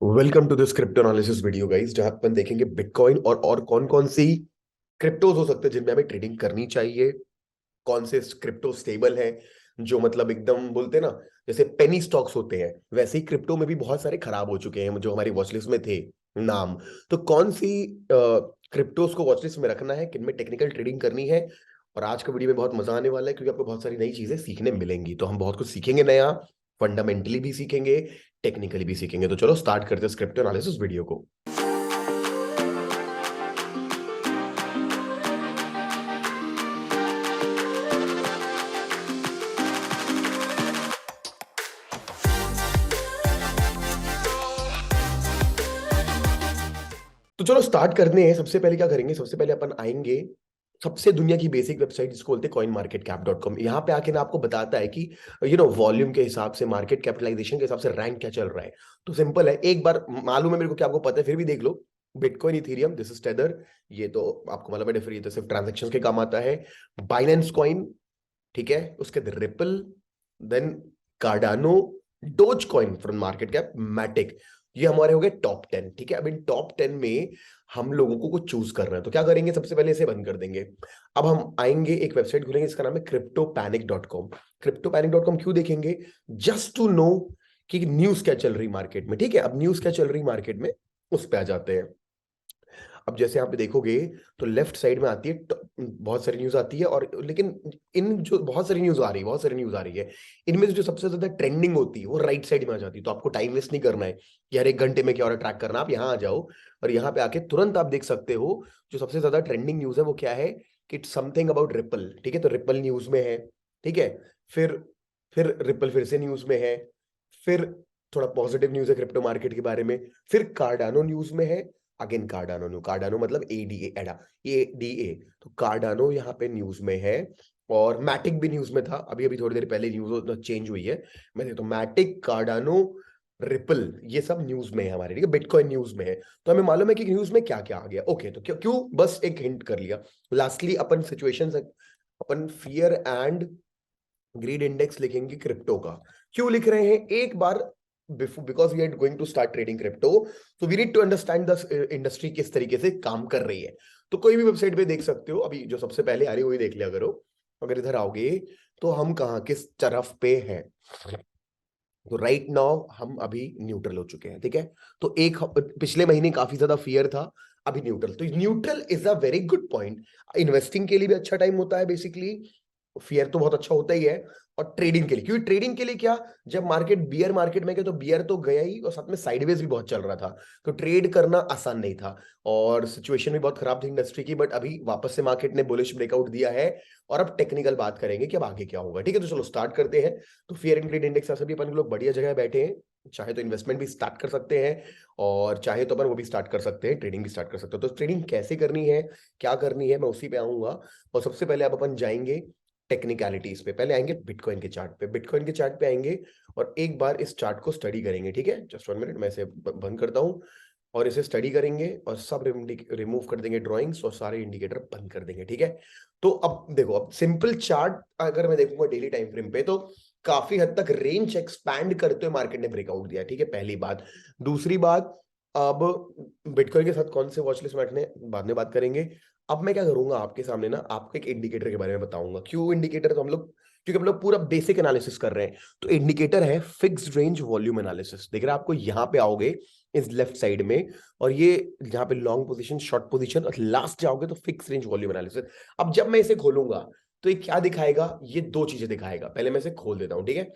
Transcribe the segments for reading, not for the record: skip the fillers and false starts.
Welcome to this crypto analysis video guys, जहां अपन देखेंगे बिटकॉइन और कौन कौन सी क्रिप्टोज हो सकते हैं जिनमें हमें ट्रेडिंग करनी चाहिए। कौन से क्रिप्टो स्टेबल है, जो मतलब एकदम बोलते हैं ना, जैसे पेनी स्टॉक्स होते हैं, वैसे ही क्रिप्टो में भी बहुत सारे खराब हो चुके हैं जो हमारी वॉच लिस्ट में थे नाम। तो कौन सी क्रिप्टोज को वॉच लिस्ट में रखना है, किन में टेक्निकल ट्रेडिंग करनी है। और आज का वीडियो में बहुत मजा आने वाला है क्योंकि आपको बहुत सारी नई चीजें सीखने मिलेंगी। तो हम बहुत कुछ सीखेंगे नया, फंडामेंटली भी सीखेंगे, टेक्निकली भी सीखेंगे। तो चलो स्टार्ट करते हैं स्क्रिप्ट एनालिसिस वीडियो को। तो चलो स्टार्ट करने हैं। सबसे पहले क्या करेंगे, सबसे पहले अपन आएंगे सबसे दुनिया की बेसिक वेबसाइट जिसको बोलते हैं coinmarketcap.com। यहाँ पे आके ना आपको बताता है कि वॉल्यूम के हिसाब से, मार्केट कैपिटलाइजेशन के हिसाब से रैंक क्या चल रहा है। तो सिंपल है, एक बार मालूम है मेरे को कि आपको पता है, फिर भी देख लो। Bitcoin, ethereum, this is tether, ये तो आपको मालूम है, ये तो सिर्फ ट्रांजेक्शन के काम आता है। बाइनेंस कॉइन, ठीक है, उसके बाद Ripple, then Cardano, Dogecoin from market cap, Matic. ये हमारे हो गए टॉप 10। ठीक है, अब इन टॉप 10 में हम लोगों को कुछ चूज करना है। तो क्या करेंगे, सबसे पहले इसे बंद कर देंगे। अब हम आएंगे, एक वेबसाइट खोलेंगे, इसका नाम है cryptopanic.com। cryptopanic.com क्यों देखेंगे? जस्ट टू नो कि न्यूज क्या चल रही मार्केट में। ठीक है, अब न्यूज क्या चल रही मार्केट में, उस पे आ जाते हैं। अब जैसे यहाँ पे देखोगे तो लेफ्ट साइड में आती है, बहुत सारी न्यूज आती है, और लेकिन इन जो बहुत सारी न्यूज आ रही है, बहुत सारी न्यूज आ रही है, इनमें से जो सबसे ज्यादा ट्रेंडिंग होती है वो राइट साइड में आ जाती है। तो आपको टाइम वेस्ट नहीं करना है कि यार 1 घंटे में क्या हो रहा है ट्रैक करना। आप यहाँ आ जाओ और यहाँ पे आके तुरंत आप देख सकते हो जो सबसे ज्यादा ट्रेंडिंग न्यूज है वो क्या है, कि इट्स समथिंग अबाउट रिपल। ठीक है, तो रिपल न्यूज में है। ठीक है, फिर फिर रिपल फिर से न्यूज में है। फिर थोड़ा पॉजिटिव न्यूज है क्रिप्टो मार्केट के बारे में। फिर कार्डानो न्यूज में है। अगेन कार्डानो, न्यू कार्डानो मतलब एडीए, एडा, एडीए। तो कार्डानो यहाँ पे न्यूज में है। और मैटिक भी न्यूज में था, अभी अभी थोड़ी देर पहले न्यूज चेंज हुई है। मैं देखता हूँ, मैटिक, कार्डानो, रिपल, ये सब न्यूज में है हमारे। ठीक है, बिटकॉइन न्यूज में है। तो हमें मालूम है कि न्यूज में क्या क्या आ गया। ओके, तो क्यों क्यों बस एक हिंट कर लिया। लास्टली अपन सिचुएशन, अपन फियर एंड ग्रीड इंडेक्स लिखेंगे क्रिप्टो का। क्यों लिख रहे हैं एक बार, because we are going to start trading crypto, तो we need to understand the industry किस तरीके से काम कर रही है। तो कोई भी वेबसाइट पे देख सकते हो, अभी जो सबसे पहले आ रही है वही देख लिया करो। अगर इधर आओगे तो हम कहाँ किस तरफ पे हैं, तो राइट नाउ हम अभी न्यूट्रल हो चुके हैं। ठीक है, तो पिछले महीने काफी ज्यादा फियर था, अभी न्यूट्रल। तो neutral is a very good point. Investing के लिए भी अच्छा टाइम होता है बेसिकली, फियर तो बहुत अच्छा होता ही है। और ट्रेडिंग के लिए, क्योंकि ट्रेडिंग के लिए क्या, जब मार्केट बियर मार्केट में गया तो बियर तो गया ही, और साथ में साइडवेज भी बहुत चल रहा था। तो ट्रेड करना आसान नहीं था, और सिचुएशन भी बहुत खराब थी इंडस्ट्री की। बट अभी वापस से मार्केट ने बुलिश ब्रेकआउट दिया है। और अब टेक्निकल बात करेंगे कि अब आगे क्या होगा। ठीक है, तो चलो स्टार्ट करते हैं। तो फियर एंड ग्रीड इंडेक्स से भी अपन लोग बढ़िया जगह बैठे हैं। चाहे तो इन्वेस्टमेंट भी स्टार्ट कर सकते हैं, और चाहे तो अपन वो भी स्टार्ट कर सकते हैं, ट्रेडिंग भी स्टार्ट कर सकते हैं। तो ट्रेडिंग कैसे करनी है, क्या करनी है, मैं उसी पे आऊंगा। और सबसे पहले अब अपन जाएंगे टेक्निकलिटीज पे। पहले आएंगे बिटकॉइन के चार्ट पे, बिटकॉइन के चार्ट पे आएंगे और एक बार इस चार्ट को स्टडी करेंगे। ठीक है, जस्ट 1 मिनट, मैं इसे बंद करता हूँ और इसे स्टडी करेंगे, और सब रिमूव कर देंगे ड्राइंग्स, और सारे इंडिकेटर बंद कर देंगे। ठीक है, तो अब देखो, अब सिंपल चार्ट अगर मैं देखूंगा डेली टाइम फ्रेम पे, तो काफी हद तक रेंज एक्सपैंड करते हुए मार्केट ने ब्रेकआउट दिया। ठीक है, पहली बात। दूसरी बात, अब बिटकॉइन के साथ कौन से वॉच लिस्ट में रखने बाद में बात करेंगे। अब मैं क्या करूंगा, आपके सामने ना आपको एक इंडिकेटर के बारे में बताऊंगा। क्यों इंडिकेटर, तो हम लोग, क्योंकि हम लोग पूरा बेसिक एनालिसिस कर रहे हैं। तो इंडिकेटर है फिक्स्ड रेंज वॉल्यूम एनालिसिस। देख रहे हैं, आपको यहाँ पे आओगे इस लेफ्ट साइड में, और ये यहाँ पे लॉन्ग पोजीशन, शॉर्ट पोजीशन, और लास्ट जाओगे तो फिक्स रेंज वॉल्यूम एनालिसिस। अब जब मैं इसे खोलूंगा तो ये क्या दिखाएगा, ये दो चीजें दिखाएगा। पहले मैं इसे खोल देता हूँ। ठीक है,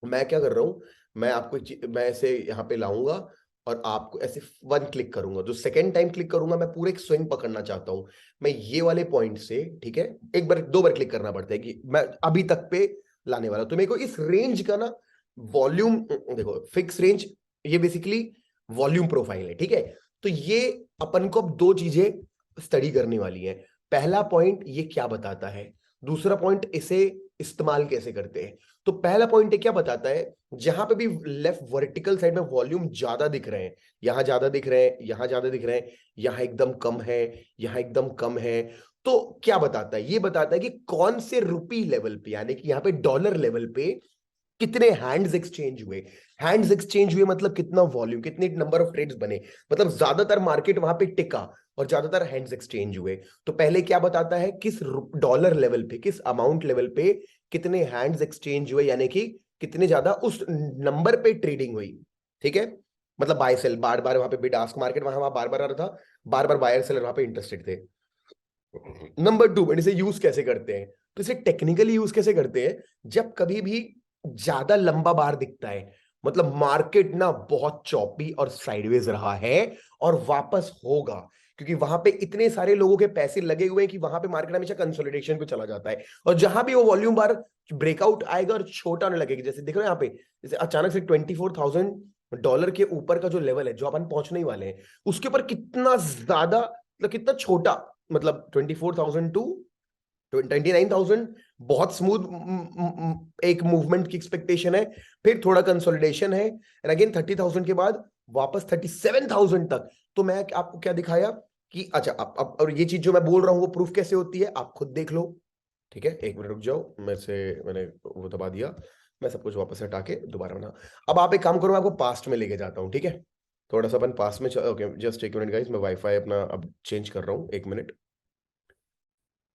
मैं क्या कर रहा हूं, मैं आपको मैं ऐसे यहाँ पे लाऊंगा, और आपको ऐसे 1 क्लिक करूंगा। जो सेकंड टाइम क्लिक करूंगा, मैं पूरे एक स्विंग पकड़ना चाहता हूं। मैं ये वाले पॉइंट से, ठीक है, एक बार 2 बार क्लिक करना पड़ता है कि मैं अभी तक पे लाने वाला हूं। तो मेरे को इस रेंज का ना वॉल्यूम, देखो फिक्स रेंज, ये बेसिकली वॉल्यूम प्रोफाइल है। ठीक है, तो ये अपन को अब दो चीजें स्टडी करने वाली है। पहला पॉइंट ये क्या बताता है, दूसरा पॉइंट इसे इस्तेमाल कैसे करते हैं। तो पहला पॉइंट क्या बताता है, जहां पे भी लेफ्ट वर्टिकल साइड में वॉल्यूम ज्यादा दिख रहे हैं, यहां ज्यादा दिख रहे हैं, यहां ज्यादा दिख रहे हैं, यहां एकदम कम है, यहां एकदम कम है, तो क्या बताता है, ये बताता है कि कौन से रुपी लेवल पे, यानी कि यहां पे डॉलर लेवल पे कितने हैंड्स एक्सचेंज हुए, हैंड्स एक्सचेंज हुए मतलब कितना वॉल्यूम, कितने नंबर ऑफ ट्रेड्स बने, मतलब ज्यादातर मार्केट वहां पे टिका और ज्यादातर हैंड्स एक्सचेंज हुए। तो पहले क्या बताता है, किस डॉलर लेवल पे, किस अमाउंट लेवल पे कितने हैंड्स एक्सचेंज हुए, यानी कि कितने ज्यादा उस नंबर पे ट्रेडिंग हुई। ठीक है, मतलब बाय सेल, बार बार वहां पे बिड आस्क मार्केट वहां वहां बार बार आ रहा था, बार बार बायर सेलर वहां पे इंटरेस्टेड थे। नंबर टू, इसे यूज कैसे करते हैं, तो इसे टेक्निकली यूज कैसे करते हैं, जब कभी भी ज्यादा लंबा बार दिखता है, मतलब मार्केट ना बहुत चौपी और साइडवेज रहा है और वापस होगा, क्योंकि वहां पे इतने सारे लोगों के पैसे लगे हुए हैं कि वहां पे मार्केट हमेशा कंसोलिडेशन पे चला जाता है, और जहां भी वो वॉल्यूम बार ब्रेकआउट आएगा और छोटा होने लगेगा, जैसे देख रहे हो यहाँ पे, जैसे अचानक से $24,000 के ऊपर का जो लेवल है, जो अपन पहुंचने ही वाले हैं, उसके ऊपर कितना ज्यादा, मतलब कितना छोटा, मतलब 24,000 टू 29,000, बहुत स्मूथ एक मूवमेंट की एक्सपेक्टेशन है, फिर थोड़ा कंसोलिडेशन है, एंड अगेन 30,000 के बाद वापस 37,000 तक। तो मैं आपको क्या दिखाया कि अच्छा, अब और ये चीज जो मैं बोल रहा हूं वो प्रूफ कैसे होती है, आप खुद देख लो। ठीक है, एक मिनट रुक जाओ, मैंने वो दबा दिया, मैं सब कुछ वापस हटा के दोबारा बना। अब आप एक काम करो, मैं आपको पास्ट में लेके जाता हूँ, ठीक है, थोड़ा सा अपन पास्ट में, ओके जस्ट एक मिनट गाइस, मैं वाईफाई अपना अब चेंज कर रहा हूँ, एक मिनट।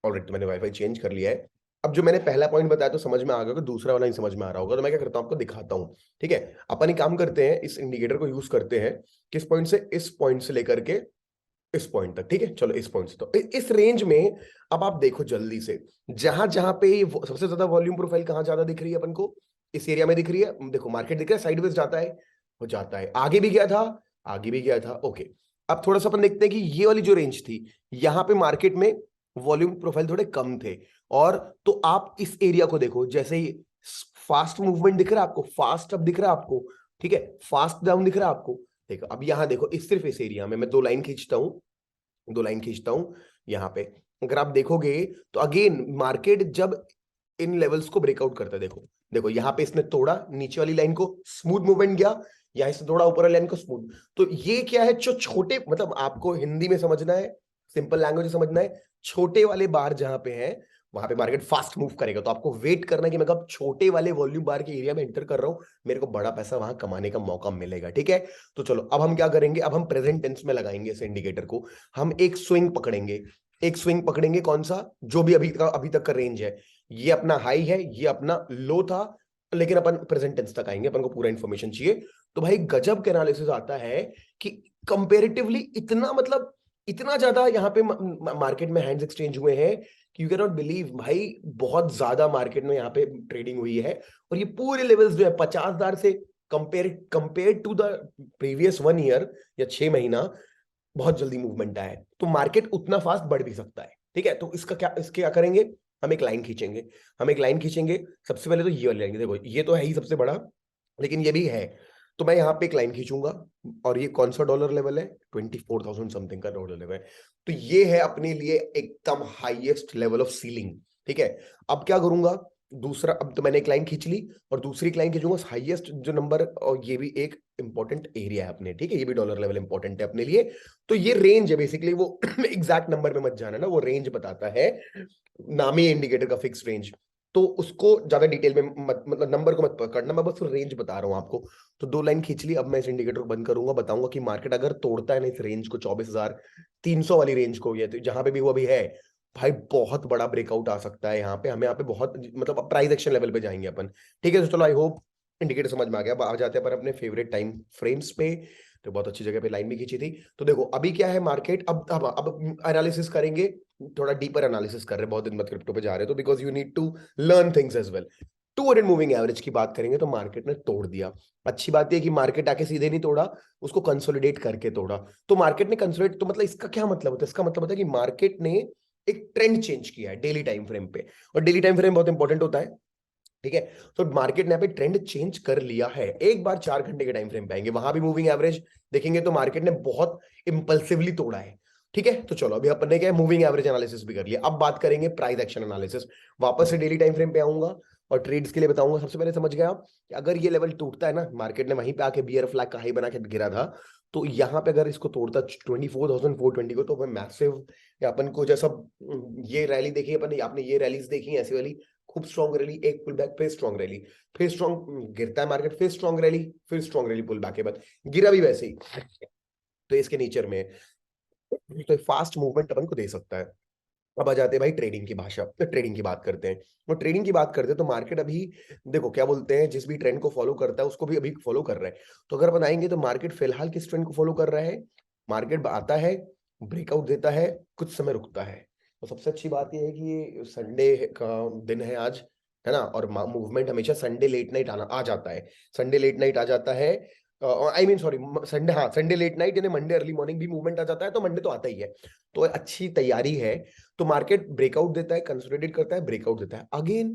ऑलरेडी तो मैंने वाईफाई चेंज कर लिया है। अब जो मैंने पहला पॉइंट बताया तो समझ में आ गया, दूसरा वाला नहीं समझ में आ रहा होगा, तो मैं क्या करता हूँ आपको दिखाता हूँ। ठीक है, अपन ही काम करते हैं, इस इंडिकेटर को यूज करते हैं, किस पॉइंट से, इस पॉइंट से लेकर के इस पॉइंट तक। ठीक है, चलो इस पॉइंट से, तो इस रेंज में अब आप देखो जल्दी से, जहां जहां पे सबसे ज्यादा वॉल्यूम प्रोफाइल कहां ज्यादा दिख रही है अपन को, इस एरिया में दिख रही है, देखो मार्केट दिख रहा है साइडवेज जाता है, वो जाता है, आगे भी गया था, आगे भी गया था, ओके। अब थोड़ा सा अपन देखते हैं कि ये वाली जो रेंज थी, यहां पे मार्केट में वॉल्यूम प्रोफाइल थोड़े कम थे, और तो आप इस एरिया को देखो, जैसे ही फास्ट मूवमेंट दिख रहा है आपको, फास्ट अप दिख रहा है आपको, ठीक है, फास्ट डाउन दिख रहा है आपको। देखो अब यहां देखो, इस सिर्फ इस एरिया में मैं दो लाइन खींचता हूं यहाँ पे, अगर आप देखोगे तो अगेन मार्केट जब इन लेवल्स को ब्रेकआउट करता है, देखो देखो यहाँ पे इसने तोड़ा नीचे वाली लाइन को, स्मूथ मूवमेंट गया, यहाँ से तोड़ा ऊपर वाली लाइन को, स्मूथ। तो ये क्या है, जो छोटे, मतलब आपको हिंदी में समझना है, सिंपल लैंग्वेज समझना है, छोटे वाले बार जहां पे हैं वहां पे मार्केट फास्ट मूव करेगा, तो आपको वेट करना है कि मैं कब छोटे वाले वॉल्यूम बार के एरिया में एंटर कर रहा हूं, मेरे को बड़ा पैसा वहां कमाने का मौका मिलेगा। ठीक है, तो चलो अब हम क्या करेंगे, अब हम प्रेजेंट टेंस में लगाएंगे इस इंडिकेटर को, हम एक स्विंग पकड़ेंगे, एक स्विंग पकड़ेंगे, कौन सा, जो भी अभी तक का रेंज है, ये अपना हाई है, ये अपना लो था, लेकिन अपन प्रेजेंट टेंस तक आएंगे, अपन को पूरा इंफॉर्मेशन चाहिए। तो भाई गजब के एनालिसिस आता है कि कंपेरेटिवली इतना, मतलब इतना ज्यादा यहाँ पे मार्केट में हैंड्स एक्सचेंज हुए हैं कि यू कैन नॉट बिलीव भाई, बहुत ज्यादा मार्केट में यहाँ पे ट्रेडिंग हुई है, और ये पूरे लेवल्स जो है 50,000 से compare to the previous 1 year या 6 महीना, बहुत जल्दी मूवमेंट आया है, तो मार्केट उतना फास्ट बढ़ भी सकता है। ठीक है, तो इसका क्या, इसके क्या करेंगे, हम एक लाइन खींचेंगे, हम एक लाइन खींचेंगे, सबसे पहले तो ये वाली लाइन, देखो ये तो है ही सबसे बड़ा, लेकिन ये भी है, तो मैं यहाँ पे एक लाइन खींचूंगा, और ये कौन सा डॉलर लेवल है, 24,000 समथिंग का डॉलर लेवल है, तो ये है अपने लिए एकदम हाईएस्ट लेवल ऑफ सीलिंग। ठीक है, अब क्या करूंगा, दूसरा, अब तो मैंने एक लाइन खींच ली, और दूसरी लाइन खींचूंगा हाईएस्ट जो नंबर, और ये भी एक इंपॉर्टेंट एरिया है अपने, ठीक है, ये भी डॉलर लेवल इंपॉर्टेंट है अपने लिए। तो ये रेंज है बेसिकली, वो एग्जैक्ट नंबर में मत जाना ना, वो रेंज बताता है, नाम ही इंडिकेटर का फिक्स रेंज, तो उसको ज्यादा डिटेल में मत, मतलब नंबर को मत पकड़ना, मैं बस रेंज बता रहा हूँ आपको। तो दो लाइन खींच ली, अब मैं इस इंडिकेटर को बंद करूंगा, बताऊंगा कि मार्केट अगर तोड़ता है ना इस रेंज को, 24,300 वाली रेंज को, ये तो जहां पे भी वो अभी है, भाई बहुत बड़ा ब्रेकआउट आ सकता है यहाँ पे, हमें यहाँ पे बहुत, मतलब प्राइस एक्शन लेवल पे जाएंगे अपन। ठीक है, तो चलो आई होप इंडिकेटर समझ में आ गया। अब आ जाते हैं पर अपने फेवरेट टाइम फ्रेम्स पे, तो बहुत अच्छी जगह पे लाइन भी खींची थी। तो देखो अभी क्या है मार्केट, अब एनालिसिस करेंगे, थोड़ा डीपर एनालिसिस कर रहे हैं, बहुत दिन बाद क्रिप्टो पे जा रहे हैं, तो because you need to learn things as well. 200 moving average की बात करेंगे, तो मार्केट ने तोड़ दिया। अच्छी बात यह कि मार्केट आके सीधे नहीं तोड़ा, उसको कंसोलिडेट करके तोड़ा। तो मार्केट ने कंसोलिडेट, तो मतलब इसका क्या मतलब होता है, इसका मतलब होता है कि मार्केट ने एक ट्रेंड चेंज किया है डेली टाइम फ्रेम पे, और डेली टाइम फ्रेम बहुत इंपॉर्टेंट होता है। ठीक है, तो मार्केट ने यहाँ पे ट्रेंड चेंज कर लिया है। एक बार 4 घंटे के टाइम फ्रेम पे आएंगे, वहां भी मूविंग एवरेज देखेंगे तो मार्केट ने बहुत इंपल्सिवली तोड़ा है। ठीक है, तो चलो अभी अपन ने क्या है, मूविंग एवरेज एनालिसिस भी कर लिया, अब बात करेंगे प्राइस एक्शन एनालिसिस। वापस से डेली टाइम फ्रेम पे आऊंगा और ट्रेड्स के लिए बताऊंगा। सबसे पहले समझ गया कि अगर ये लेवल टूटता है ना, मार्केट ने वहीं पे आके बियर फ्लैग का हाई बना के गिरा था, तो यहाँ पे अगर इसको तोड़ता 24,420 को, तो मैसिव, या अपन को जैसा ये रैली देखी अपन, आपने ये रैलीज देखी ऐसी वाली, खूब स्ट्रॉन्ग रैली, एक पुल बैक, फिर स्ट्रॉन्ग रैली, फिर स्ट्रॉन्ग गिरता है मार्केट, फिर स्ट्रॉन्ग रैली, फिर स्ट्रॉन्ग रैली, पुल बैक के बाद गिरा भी वैसे ही। तो इसके नेचर में तो फास्ट मूवमेंट अपन को दे सकता है। अब आ जाते हैं भाई ट्रेडिंग की भाषा, तो ट्रेडिंग की बात करते हैं। और ट्रेडिंग की बात करते हैं तो मार्केट अभी देखो क्या बोलते हैं, जिस भी ट्रेंड को फॉलो करता है उसको भी अभी फॉलो कर रहा है। तो अगर अपन आएंगे तो मार्केट फिलहाल किस ट्रेंड को फॉलो कर रहा है? मार्केट आता है, ब्रेकआउट देता है, कुछ समय रुकता है। तो सबसे अच्छी बात यह है कि ये संडे का दिन है आज, है ना, और मूवमेंट हमेशा संडे लेट नाइट आना आ जाता है। संडे लेट नाइट आ जाता है, आई मीन सॉरी, संडे, हाँ संडे लेट नाइट यानी मंडे अर्ली मॉर्निंग भी मूवमेंट आ जाता है, तो मंडे तो आता ही है। तो अच्छी तैयारी है। तो मार्केट ब्रेकआउट देता है, कंसोलिडेट करता है, ब्रेकआउट देता है अगेन।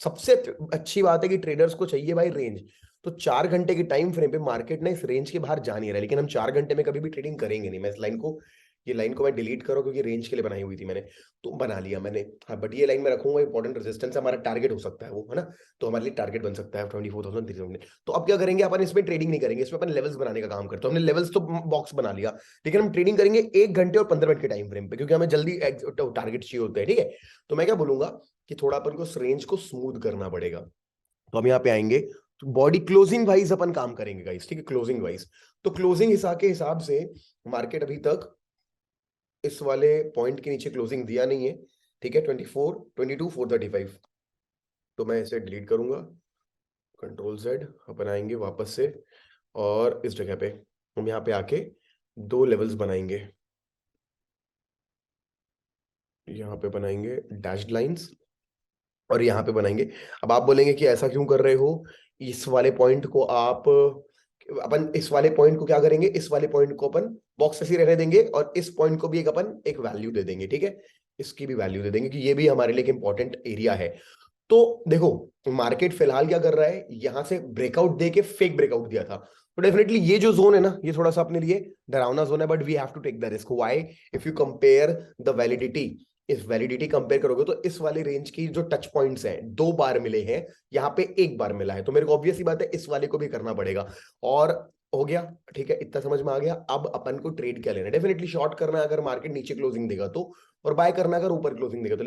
सबसे अच्छी बात है कि ट्रेडर्स को चाहिए भाई रेंज। तो 4 घंटे के टाइम फ्रेम पे मार्केट ने इस रेंज के बाहर जा नहीं रहा है, लेकिन हम 4 घंटे में कभी भी ट्रेडिंग करेंगे नहीं। मैं इस लाइन को, ये लाइन को मैं डिलीट करो क्योंकि रेंज के लिए बनाई हुई थी मैंने, तो बना लिया मैंने। हाँ बट ये लाइन में रखूंगा, इंपॉर्टेंट रेजिस्टेंस हमारा टारगेट हो सकता है वो, है ना। तो हमारे लिए टारगेट बन सकता है 24,300। तो अब क्या करेंगे अपन, इसमें ट्रेडिंग नहीं करेंगे, इसमें अपन लेवल्स बनाने का काम करते हैं। हमने लेवल्स तो बॉक्स बना लिया, लेकिन हम ट्रेडिंग करेंगे 1 घंटे और 15 मिनट के टाइम फ्रेम पे, क्योंकि हमें जल्दी टारगेट चाहिए होते हैं, ठीक है। तो मैं क्या बोलूंगा कि थोड़ा अपन को उस रेंज को स्मूथ करना पड़ेगा। तो हम यहाँ पे आएंगे, तो बॉडी क्लोजिंग वाइज अपन काम करेंगे गाइस, ठीक है, क्लोजिंग वाइज। तो क्लोजिंग हिसाब के हिसाब से मार्केट अभी तक इस वाले पॉइंट के नीचे क्लोजिंग दिया नहीं है, ठीक है, 24, 22, 435। तो मैं इसे डिलीट करूंगा, कंट्रोल जेड, अपन आएंगे वापस से, और इस जगह पे हम यहाँ पे आके 2 लेवल्स बनाएंगे। यहाँ पे बनाएंगे डैश्ड लाइंस, और यहाँ पे बनाएंगे। अब आप बोलेंगे कि ऐसा क्यों कर रहे हो, इस वाले पॉइंट को आप, अपन इस वाले पॉइंट को क्या करेंगे, इस वाले पॉइंट को अपन बॉक्स ऐसे ही रहने देंगे, और इस पॉइंट को भी एक अपन एक वैल्यू दे देंगे, ठीक है। इसकी भी वैल्यू दे देंगे कि ये भी हमारे लिए एक इंपॉर्टेंट एरिया है। तो देखो मार्केट फिलहाल क्या कर रहा है, यहां से ब्रेकआउट दे के फेक ब्रेकआउट दिया था। तो डेफिनेटली ये जो जोन है ना, ये थोड़ा सा अपने लिए डरावना जोन है, but we have to take the risk. Why? If you compare the validity, इस वैलिडिटी कंपेयर करोगे तो इस वाले रेंज की जो टच पॉइंट्स हैं 2 बार मिले हैं, यहाँ पे 1 बार मिला है, तो मेरे को ऑब्वियस ही बात है इस वाले को भी करना पड़ेगा। और हो गया, ठीक है, इतना समझ में आ गया। अब अपन को ट्रेड क्या लेना है, डेफिनेटली शॉर्ट करना है अगर मार्केट नीचे क्लोजिंग देगा तो, और बाय करना अगर ऊपर क्लोजिंग देगा तो।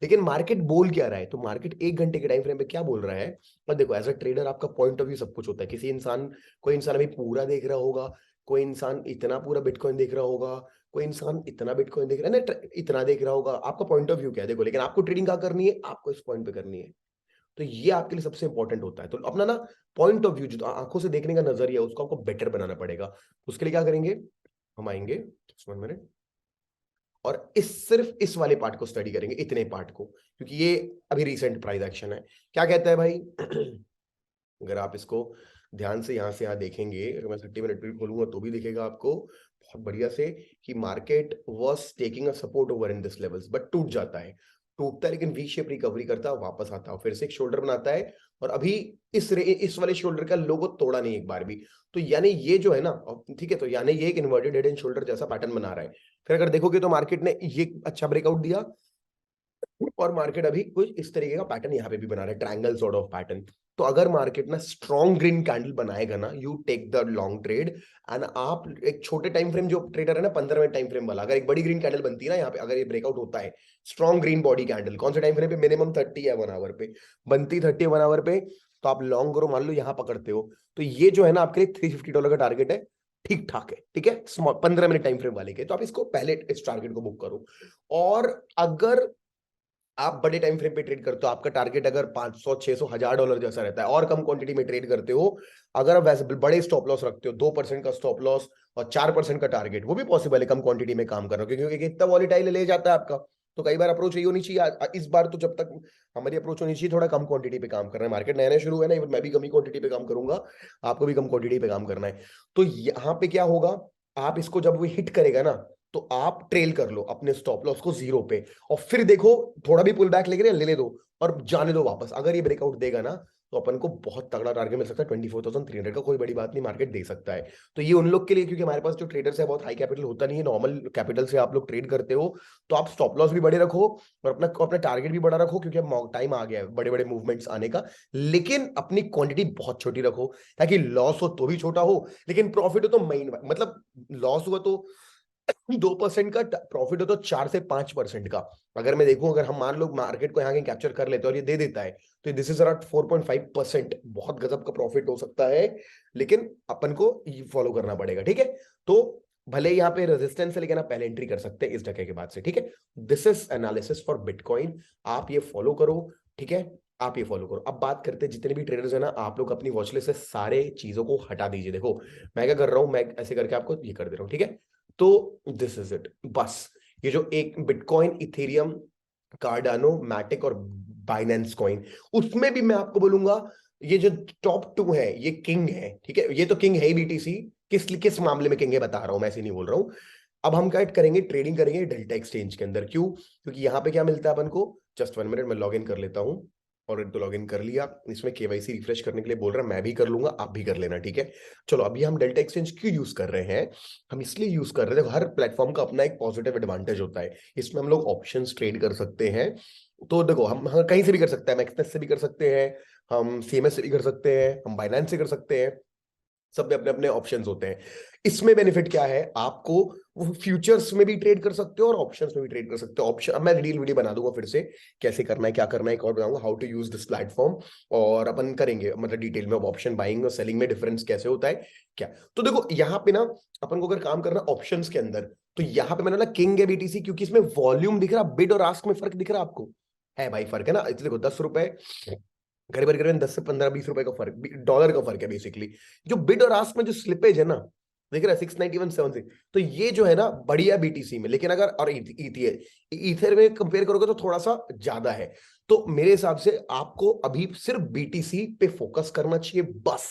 लेकिन मार्केट बोल क्या रहा है, तो मार्केट 1 घंटे के टाइम फ्रेम पे क्या बोल रहा है। और देखो एज अ ट्रेडर आपका पॉइंट ऑफ व्यू सब कुछ होता है। किसी इंसान, कोई इंसान अभी पूरा देख रहा होगा, कोई इंसान इतना पूरा बिटकॉइन देख रहा होगा, कोई इंसान इतना बिटकॉइन देख रहा है ना, इतना देख रहा होगा। आपका पॉइंट ऑफ व्यू क्या है देखो, लेकिन आपको ट्रेडिंग कहाँ करनी है, आपको इस पॉइंट पे करनी है। तो ये आपके लिए सबसे इंपॉर्टेंट होता है। तो अपना ना पॉइंट ऑफ व्यू, जो आंखों से देखने का नजरिया उसको आपको बेटर बनाना पड़ेगा। उसके लिए क्या करेंगे, हम आएंगे 1 मिनट, और सिर्फ इस वाले पार्ट को स्टडी करेंगे, इतने पार्ट को, क्योंकि ये अभी रिसेंट प्राइस एक्शन है। क्या कहता है भाई अगर आप इसको ध्यान से यहाँ देखेंगे, अगर मैं 30 मिनट भी खोलूंगा तो भी दिखेगा आपको बहुत बढ़िया से कि market was taking a support over in this levels, but टूट जाता है, टूटता है, लेकिन वी शेप रिकवरी करता है, वापस आता है, फिर से एक शोल्डर बनाता है। और अभी इस वाले शोल्डर का लोगो तोड़ा नहीं एक बार भी। तो यानी ये जो है ना, ठीक है, तो यानी ये एक इन्वर्टेड हेड एंड शोल्डर जैसा पैटर्न बना रहा है। फिर अगर देखोगे तो मार्केट ने ये अच्छा ब्रेकआउट दिया, और मार्केट अभी कुछ इस तरीके का पैटर्न यहाँ पे भी बना रहा है, ट्रायंगल सॉर्ट ऑफ पैटर्न। तो अगर मार्केट ना स्ट्रॉन्ग ग्रीन कैंडल बनाएगा ना, you take the long trade. And आप एक छोटे टाइम फ्रेम जो ट्रेडर है ना, 15 मिनट टाइम फ्रेम वाला, अगर एक बड़ी ग्रीन कैंडल बनती है ना यहाँ पे, अगर ये ब्रेकआउट होता है स्ट्रॉन्ग ग्रीन बॉडी कैंडल, कौन से टाइम फ्रेम पे, मिनिमम 30 है 1 आवर पे, बनती 30 1 आवर पे, तो आप लॉन्ग करो, मान लो यहाँ पकड़ते हो, तो ये जो है ना आपके लिए $350 का टारगेट है, ठीक ठाक है, ठीक है, स्मॉल 15 मिनट टाइम फ्रेम वाले के, तो आप इसको पहले इस टारगेट को बुक करो। और अगर आप बड़े टाइम फ्रेम पे ट्रेड करते हो, आपका टारगेट अगर 500 600 $1000 जैसा रहता है, और कम क्वांटिटी में ट्रेड करते हो, अगर आप वैसे बड़े स्टॉप लॉस रखते हो, 2% का स्टॉप लॉस और 4% का टारगेट, वो भी पॉसिबल है कम क्वांटिटी में काम करना, क्योंकि इतना वॉलेटाइल ले जाता है आपका। तो कई बार अप्रोच यही होनी चाहिए, इस बार तो जब तक हमारी अप्रोच होनी चाहिए थोड़ा कम क्वांटिटी पे काम करना है, मार्केट नया नया शुरू है ना, मैं भी कम ही क्वांटिटी पे काम करूंगा, आपको भी कम क्वांटिटी पे काम करना है। तो यहाँ पे क्या होगा, आप इसको जब वो हिट करेगा ना, तो आप ट्रेल कर लो अपने स्टॉप लॉस को 0 पे, और फिर देखो थोड़ा भी पुल बैक लेके ले दो, और जाने दो वापस। अगर ये ब्रेकआउट देगा ना, तो अपन को बहुत तगड़ा टारगेट मिल सकता है 24,300 का, कोई बड़ी बात नहीं, मार्केट दे सकता है। तो ये उन लोग के लिए, क्योंकि हमारे पास जो ट्रेडर्स है बहुत हाई कैपिटल होता नहीं है, नॉर्मल कैपिटल से आप लोग ट्रेड करते हो, तो आप स्टॉप लॉस भी बड़े रखो, और अपना अपना टारगेट भी बड़ा रखो, क्योंकि अब टाइम आ गया है बड़े बड़े मूवमेंट्स आने का। लेकिन अपनी क्वांटिटी बहुत छोटी रखो, ताकि लॉस हो तो भी छोटा हो, लेकिन प्रॉफिट हो तो मेन, मतलब लॉस हुआ तो 2% का प्रॉफिट हो तो 4 से 5% का। अगर मैं देखूं, अगर हम मान लो मार्केट को यहाँ के कैप्चर कर लेते हैं और ये दे देता है, तो दिस इज अराउंड 4.5%। बहुत गजब का प्रॉफिट हो सकता है, लेकिन अपन को फॉलो करना पड़ेगा, ठीक है। तो भले यहाँ पे रेजिस्टेंस है, लेकिन आप पहले एंट्री कर सकते हैं इस ढके के बाद से, ठीक है। This is analysis for bitcoin. आप ये फॉलो करो, ठीक है। आप ये फॉलो करो। अब बात करते हैं, जितने भी ट्रेडर्स है ना, आप लोग अपनी वॉचलिस्ट से सारे चीजों को हटा दीजिए। देखो मैं क्या कर रहा हूं, मैं ऐसे करके आपको ये कर दे रहा हूं, ठीक है। तो दिस इज इट बस। ये जो एक बिटकॉइन, इथेरियम, कार्डानो, मैटिक और बाइनेंस कॉइन, उसमें भी मैं आपको बोलूंगा ये जो टॉप 2 है ये किंग है, ठीक है। ये तो किंग है ही बीटीसी। किस किस मामले में किंग है बता रहा हूं, मैं ऐसे नहीं बोल रहा हूं। अब हम क्या करेंगे, ट्रेडिंग करेंगे डेल्टा एक्सचेंज के अंदर। क्यों? क्योंकि यहाँ पे क्या मिलता है अपन को, जस्ट 1 मिनट में लॉग इन कर लेता हूँ। और तो लॉग इन कर लिया। इसमें केवाईसी रिफ्रेश करने के लिए बोल रहा है, मैं भी कर लूंगा, आप भी कर लेना, ठीक है। चलो अभी हम डेल्टा एक्सचेंज क्यों यूज कर रहे हैं? हम इसलिए यूज कर रहे हैं, देखो हर प्लेटफॉर्म का अपना एक पॉजिटिव एडवांटेज होता है। इसमें हम लोग ऑप्शंस ट्रेड कर सकते हैं। तो देखो हम कहीं से भी कर सकते हैं, हम एक्सप्रेस से भी कर सकते हैं, हम सीएमएस से भी कर सकते हैं, हम बाइनेंस से कर सकते हैं। सब में अपने अपने ऑप्शंस होते हैं। इसमें बेनिफिट क्या है आपको, वो फ्यूचर्स में भी ट्रेड कर सकते हो और ऑप्शंस में भी ट्रेड कर सकते हो। ऑप्शन अब मैं रील वीडियो बना दूंगा फिर से, कैसे करना है क्या करना है, एक और बताऊंगा how to use this platform. और अपन करेंगे मतलब डिटेल में ऑप्शन बाइंग और सेलिंग में डिफरेंस कैसे होता है क्या। तो देखो यहाँ पे ना, अपन को अगर काम करना ऑप्शंस के अंदर, तो यहाँ पे मैंने ना किंग है बीटीसी, क्योंकि इसमें वॉल्यूम दिख रहा, बिड और आस्क में फर्क दिख रहा आपको, है भाई फर्क है ना। इतने देखो 10 रुपए, करीब करीब 10 से 15 20 रुपए का फर्क, डॉलर का फर्क है बेसिकली। जो बिड और आस्क में जो स्लिपेज है ना, देख रहा है 691.76, तो ये जो है ना बढ़िया बीटीसी में। लेकिन अगर और ईथर में कंपेयर करोगे तो थोड़ा सा ज्यादा है। तो मेरे हिसाब से आपको अभी सिर्फ बीटीसी पे फोकस करना चाहिए बस,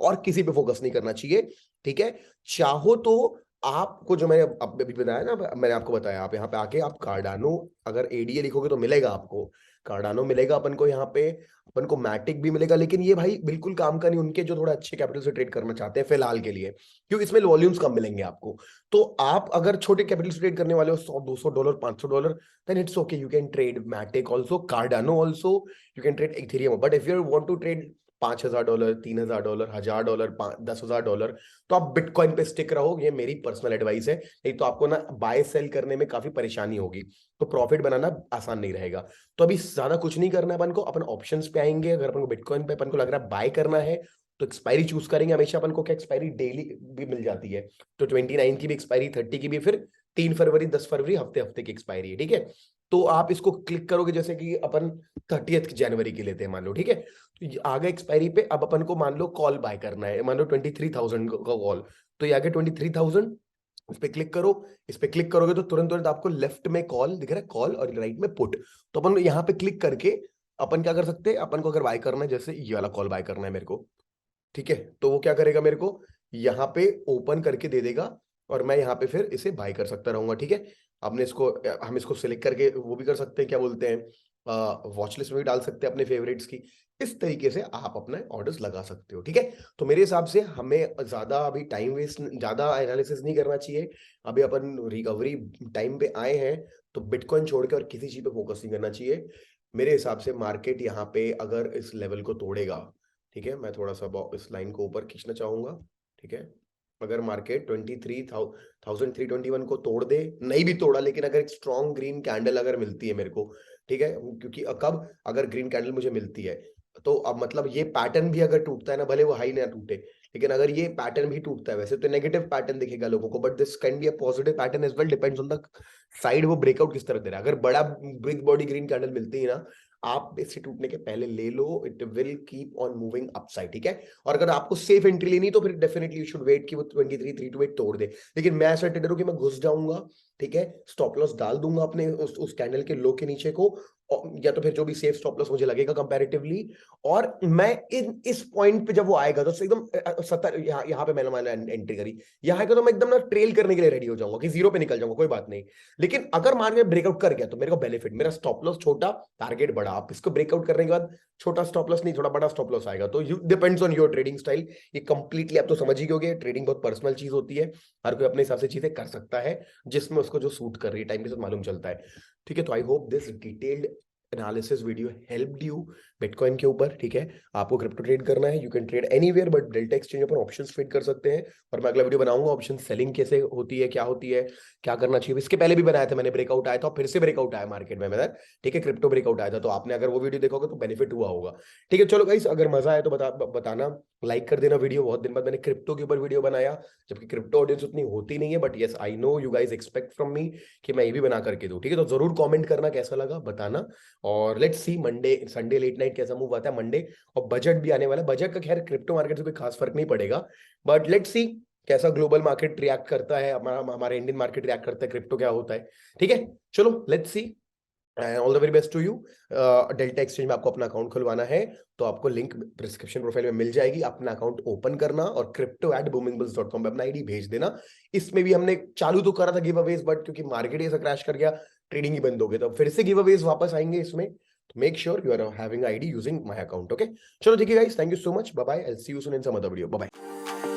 और किसी पे फोकस नहीं करना चाहिए, ठीक है। चाहो तो आपको जो मैंने अभी बताया ना, मैंने आपको बताया, आप यहाँ पे आके आप कार्डानो अगर एडीए लिखोगे तो मिलेगा आपको, कार्डानो मिलेगा अपन को यहाँ पे, अपन को मैटिक भी मिलेगा। लेकिन ये भाई बिल्कुल काम का नहीं उनके जो थोड़ा अच्छे कैपिटल से ट्रेड करना चाहते हैं फिलहाल के लिए, क्योंकि इसमें वॉल्यूम्स कम मिलेंगे आपको। तो आप अगर छोटे कैपिटल से ट्रेड करने वाले हो, 100 200 dollar 500 dollar, then it's okay, you can trade Matic also, Cardano also, you can trade Ethereum. But if you want to trade $5,000, $3,000, $1,000, $10,000, तो आप बिटकॉइन पे स्टिक रहो, ये मेरी पर्सनल एडवाइस है। नहीं तो आपको ना बाय सेल करने में काफी परेशानी होगी, तो प्रॉफिट बनाना आसान नहीं रहेगा। तो अभी ज्यादा कुछ नहीं करना है अपन को, अपन ऑप्शंस पे आएंगे। अगर अपन को बिटकॉइन पे अपन को लग रहा है बाय करना है, तो एक्सपायरी चूज करेंगे हमेशा। अपन को क्या एक्सपायरी डेली भी मिल जाती है, तो 29 की भी एक्सपायरी, 30 की भी, फिर 3 फरवरी 10 फरवरी हफ्ते हफ्ते की एक्सपायरी है, ठीक है। तो आप इसको क्लिक करोगे, जैसे कि अपन 30 जनवरी की लेते हैं मान लो, ठीक है। तो ये आ गए एक्सपायरी पे। अब अपन को मान लो कॉल बाय करना है, मान लो 23,000 का कॉल, तो ये आगे 23,000, इस पे क्लिक करो। इस पे क्लिक करोगे तो तुरंत तुरंत आपको लेफ्ट में कॉल दिख रहा है, कॉल, और राइट में पुट। तो अपन यहाँ पे क्लिक करके अपन क्या कर सकते हैं, अपन को अगर बाय करना है, जैसे ये वाला कॉल बाय करना है मेरे को, ठीक है, तो वो क्या करेगा, मेरे को यहाँ पे ओपन करके दे देगा, और मैं यहाँ पे फिर इसे बाय कर सकता रहूंगा, ठीक है। आपने इसको, हम इसको सिलेक्ट करके वो भी कर सकते हैं, क्या बोलते हैं, वॉच लिस्ट में भी डाल सकते हैं अपने फेवरेट्स की। इस तरीके से आप अपने ऑर्डर्स लगा सकते हो, ठीक है। तो मेरे हिसाब से हमें ज्यादा अभी टाइम वेस्ट, ज्यादा एनालिसिस नहीं करना चाहिए। अभी अपन रिकवरी टाइम पे आए हैं, तो बिटकॉइन छोड़ के और किसी चीज पे फोकस नहीं करना चाहिए। मेरे हिसाब से मार्केट यहाँ पे अगर इस लेवल को तोड़ेगा, ठीक है, मैं थोड़ा सा इस लाइन को ऊपर खींचना चाहूंगा, ठीक है। अगर मार्केट 23,321 को तोड़ दे, नहीं भी तोड़ा, लेकिन अगर एक स्ट्रॉन्ग ग्रीन कैंडल अगर मिलती है मेरे को, ठीक है, क्योंकि कब, अगर ग्रीन कैंडल मुझे मिलती है, तो अब मतलब ये पैटर्न भी अगर टूटता है ना, भले वो हाई ना टूटे, लेकिन अगर ये पैटर्न भी टूटता है, वैसे तो नेगेटिव पैटर्न दिखेगा लोगों को, but this can be a positive pattern as well, depends on the side वो ब्रेकआउट किस तरह दे रहा है। अगर बड़ा बिग बॉडी ग्रीन कैंडल मिलती है ना, आप इससे टूटने के पहले ले लो, it will keep on moving upside, ठीक है। और अगर आपको सेफ एंट्री लेनी, तो फिर डेफिनेटली यू शुड वेट कि वो 23,328 तोड़ दे। लेकिन मैं ऐसा ट्रेडर हूं कि मैं घुस जाऊंगा, ठीक है, स्टॉप लॉस डाल दूंगा अपने उस कैंडल के लो के नीचे को, या तो फिर जो भी सेफ स्टॉप लॉस मुझे लगेगा कंपैरेटिवली। और मैं इस पॉइंट पे जब वो आएगा, तो एकदम 70, यहाँ पे मैंने एंट्री करी, यहाँ आएगा तो मैं एकदम ना ट्रेल करने के लिए रेडी हो जाऊंगा कि जीरो पे निकल जाऊंगा, कोई बात नहीं। लेकिन अगर मार्केट ब्रेकआउट कर गया, तो मेरे को बेनिफिट, मेरा स्टॉप लॉस छोटा, टारगेट बड़ा। आप इसको ब्रेकआउट करने के बाद छोटा स्टॉप लॉस नहीं, थोड़ा बड़ा स्टॉप लॉस आएगा। तो you depends on your trading style. ये कंप्लीटली आप तो समझ ही गए, ट्रेडिंग बहुत पर्सनल चीज होती है, हर कोई अपने हिसाब से चीजें कर सकता है, जिसमें उसको जो सूट कर रही है टाइम के साथ मालूम चलता है, ठीक है। तो I hope this detailed analysis video helped you bitcoin के ऊपर, ठीक है। आपको क्रिप्टो ट्रेड करना है, you can trade anywhere, but delta exchange पर ऑप्शंस ट्रेड कर सकते हैं। और मैं अगला वीडियो बनाऊंगा ऑप्शन सेलिंग कैसे होती है, क्या होती है, क्या करना चाहिए। इसके पहले भी बनाया था मैंने, ब्रेकआउट आया था, फिर से ब्रेकआउट आया मार्केट में मेरा, ठीक है, क्रिप्टो ब्रेकआउट आया था। तो आपने अगर वो वीडियो देखोगे तो बेनिफिट हुआ होगा, ठीक है। चलो गाइस, अगर मजा आया तो बताना, लाइक कर देना वीडियो। बहुत दिन बाद मैंने क्रिप्टो के ऊपर वीडियो बनाया, जबकि क्रिप्टो ऑडियंस उतनी होती नहीं है, but yes I know you guys expect from me कि मैं ये भी बना करके दूं, ठीक है। तो जरूर कमेंट करना कैसा लगा, बताना। और let's see Monday Sunday late night कैसा मूव आता है मंडे। और बजट भी आने वाला है, बजट का खैर क्रिप्टो मार्केट से कोई खास फर्क नहीं पड़ेगा, बट लेट्स सी कैसा ग्लोबल मार्केट रिएक्ट करता है, हमारा इंडियन मार्केट रिएक्ट करता है, क्रिप्टो क्या होता है, ठीक है। चलो let's see, all the very best to you. Delta Exchange में आपको अपना अकाउंट खुलवाना है तो आपको लिंक डिस्क्रिप्शन प्रोफाइल में मिल जाएगी, अपना अकाउंट ओपन करना और crypto@boomingbulls.com पे अपना आईडी भेज देना। इसमें भी हमने चालू तो करा था गिव अवेज, बट क्योंकि मार्केट ऐसा क्रैश कर गया, ट्रेडिंग ही बंद हो गई, तो फिर से गिव अवेज वापस आएंगे इसमें। तो make sure you are having ID using my account, okay. चलो ठीक है guys, thank you so much, bye bye, I will see you soon in some other video, bye bye.